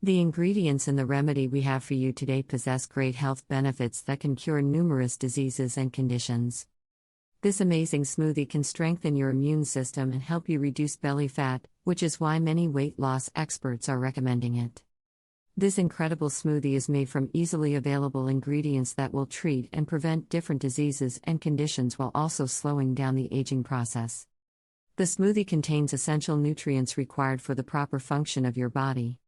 The ingredients in the remedy we have for you today possess great health benefits that can cure numerous diseases and conditions. This amazing smoothie can strengthen your immune system and help you reduce belly fat, which is why many weight loss experts are recommending it. This incredible smoothie is made from easily available ingredients that will treat and prevent different diseases and conditions while also slowing down the aging process. The smoothie contains essential nutrients required for the proper function of your body.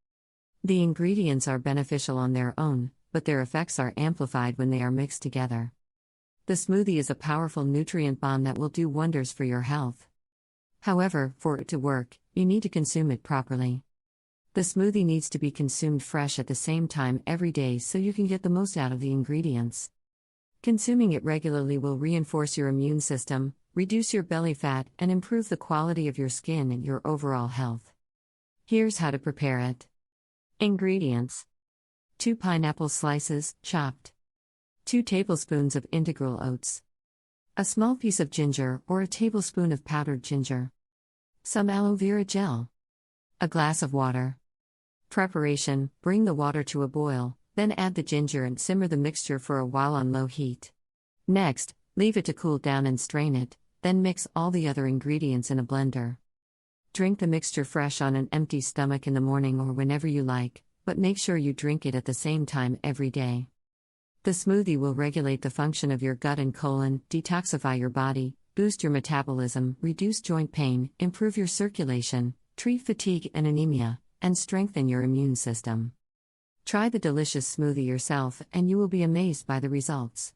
The ingredients are beneficial on their own, but their effects are amplified when they are mixed together. The smoothie is a powerful nutrient bomb that will do wonders for your health. However, for it to work, you need to consume it properly. The smoothie needs to be consumed fresh at the same time every day so you can get the most out of the ingredients. Consuming it regularly will reinforce your immune system, reduce your belly fat, and improve the quality of your skin and your overall health. Here's how to prepare it. Ingredients: 2 pineapple slices, chopped. 2 tablespoons of integral oats. A small piece of ginger or a tablespoon of powdered ginger. Some aloe vera gel. A glass of water. Preparation: bring the water to a boil, then add the ginger and simmer the mixture for a while on low heat. Next, leave it to cool down and strain it, then mix all the other ingredients in a blender. Drink the mixture fresh on an empty stomach in the morning or whenever you like, but make sure you drink it at the same time every day. The smoothie will regulate the function of your gut and colon, detoxify your body, boost your metabolism, reduce joint pain, improve your circulation, treat fatigue and anemia, and strengthen your immune system. Try the delicious smoothie yourself and you will be amazed by the results.